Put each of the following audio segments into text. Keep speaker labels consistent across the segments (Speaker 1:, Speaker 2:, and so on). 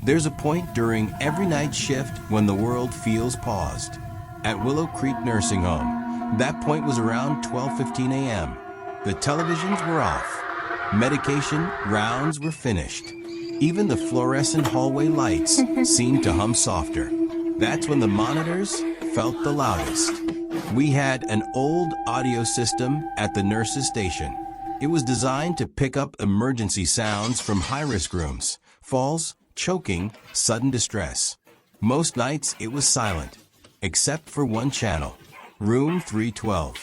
Speaker 1: There's a point during every night shift when the world feels paused. At Willow Creek Nursing Home, that point was around 12:15 a.m. The televisions were off. Medication rounds were finished. Even the fluorescent hallway lights seemed to hum softer. That's when the monitors felt the loudest. We had an old audio system at the nurses' station. It was designed to pick up emergency sounds from high-risk rooms, falls, choking, sudden distress. Most nights it was silent, except for one channel, room 312.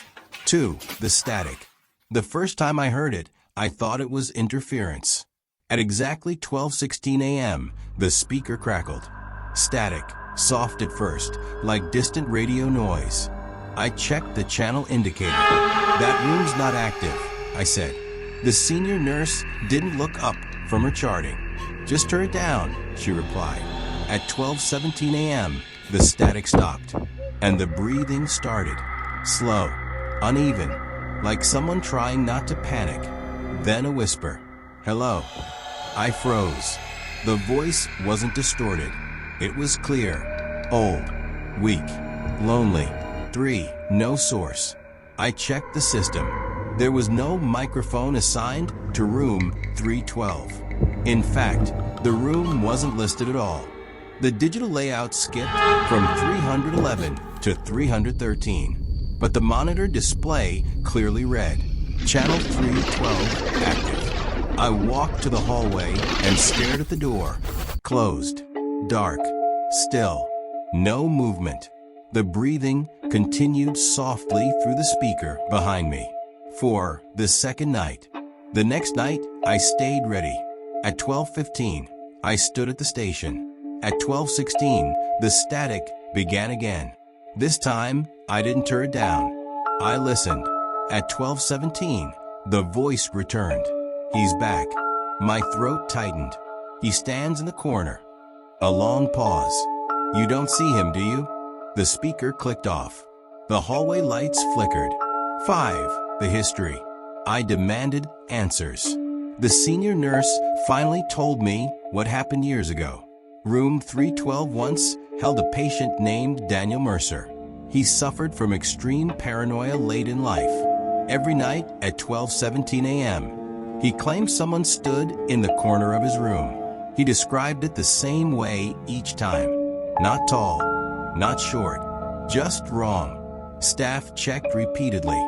Speaker 1: 2. The static. The first time I heard it, I thought it was interference. At exactly 12:16 a.m., the speaker crackled. Static, soft at first, like distant radio noise. I checked the channel indicator. That room's not active, I said. The senior nurse didn't look up from her charting. Just turn it down, she replied. At 12:17 a.m., the static stopped, and the breathing started. Slow, uneven, like someone trying not to panic. Then a whisper. Hello. I froze. The voice wasn't distorted. It was clear. Old. Weak. Lonely. 3. No source. I checked the system. There was no microphone assigned to room 312. In fact, the room wasn't listed at all. The digital layout skipped from 311 to 313, but the monitor display clearly read, Channel 312 active. I walked to the hallway and stared at the door. Closed. Dark. Still. No movement. The breathing continued softly through the speaker behind me. 4. The second night. The next night, I stayed ready. At 12:15, I stood at the station. At 12:16, the static began again. This time, I didn't turn it down. I listened. At 12:17, the voice returned. He's back. My throat tightened. He stands in the corner. A long pause. You don't see him, do you? The speaker clicked off. The hallway lights flickered. 5. The history. I demanded answers. The senior nurse finally told me what happened years ago. Room 312 once held a patient named Daniel Mercer. He suffered from extreme paranoia late in life. Every night at 12:17 a.m., he claimed someone stood in the corner of his room. He described it the same way each time. Not tall, not short, just wrong. Staff checked repeatedly.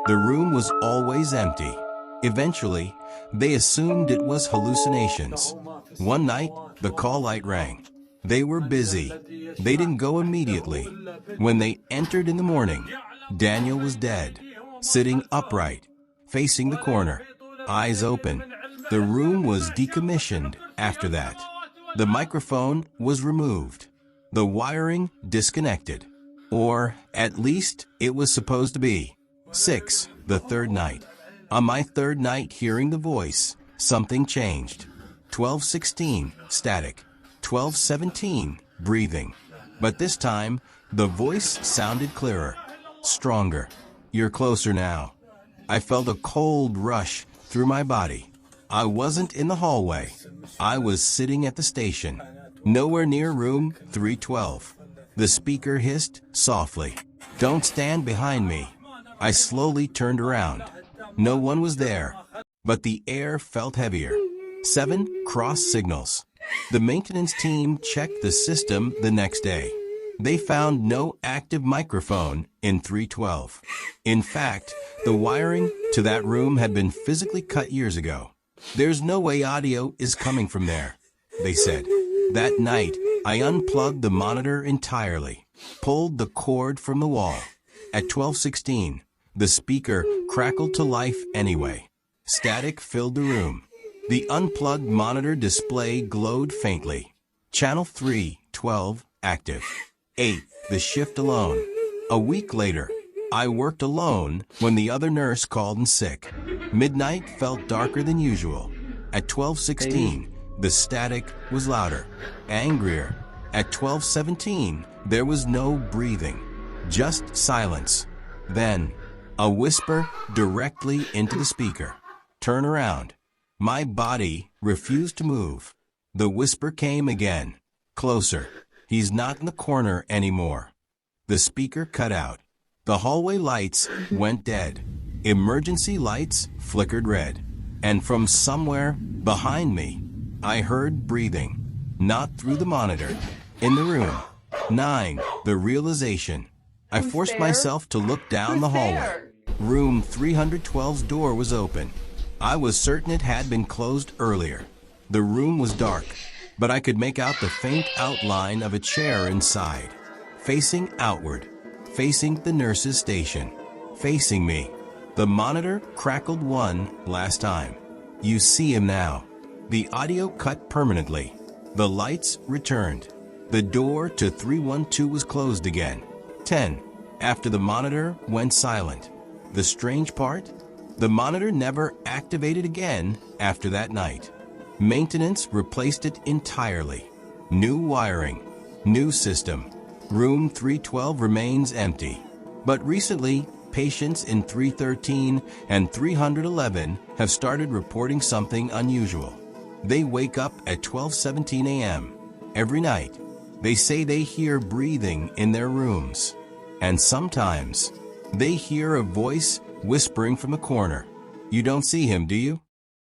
Speaker 1: The room was always empty. Eventually, they assumed it was hallucinations. One night, the call light rang. They were busy. They didn't go immediately. When they entered in the morning, Daniel was dead, sitting upright, facing the corner, eyes open. The room was decommissioned after that. The microphone was removed. The wiring disconnected. Or, at least, it was supposed to be. 6. The third night. On my third night hearing the voice, something changed. 12:16, static. 12:17, breathing. But this time, the voice sounded clearer, stronger. You're closer now. I felt a cold rush through my body. I wasn't in the hallway. I was sitting at the station, nowhere near room 312. The speaker hissed softly, "Don't stand behind me." I slowly turned around. No one was there, but the air felt heavier. 7. Cross signals. The maintenance team checked the system the next day. They found no active microphone in 312. In fact, the wiring to that room had been physically cut years ago. There's no way audio is coming from there, they said. That night, I unplugged the monitor entirely, pulled the cord from the wall. At 12:16, the speaker crackled to life anyway. Static filled the room. The unplugged monitor display glowed faintly. Channel 312 active. 8. The shift alone. A week later, I worked alone when the other nurse called in sick. Midnight felt darker than usual. At 12:16, the static was louder, angrier. At 12:17, there was no breathing, just silence. Then, a whisper directly into the speaker. Turn around. My body refused to move. The whisper came again. Closer. He's not in the corner anymore. The speaker cut out. The hallway lights went dead. Emergency lights flickered red. And from somewhere behind me, I heard breathing. Not through the monitor. In the room. 9. The realization. I forced myself to look down the hallway. Room 312's door was open. I was certain it had been closed earlier. The room was dark, but I could make out the faint outline of a chair inside. Facing outward. Facing the nurse's station. Facing me. The monitor crackled one last time. You see him now. The audio cut permanently. The lights returned. The door to 312 was closed again. 10. After the monitor went silent. The strange part? The monitor never activated again after that night. Maintenance replaced it entirely. New wiring. New system. Room 312 remains empty. But recently, patients in 313 and 311 have started reporting something unusual. They wake up at 12:17 a.m. every night. They say they hear breathing in their rooms. And sometimes, they hear a voice whispering from the corner. You don't see him, do you?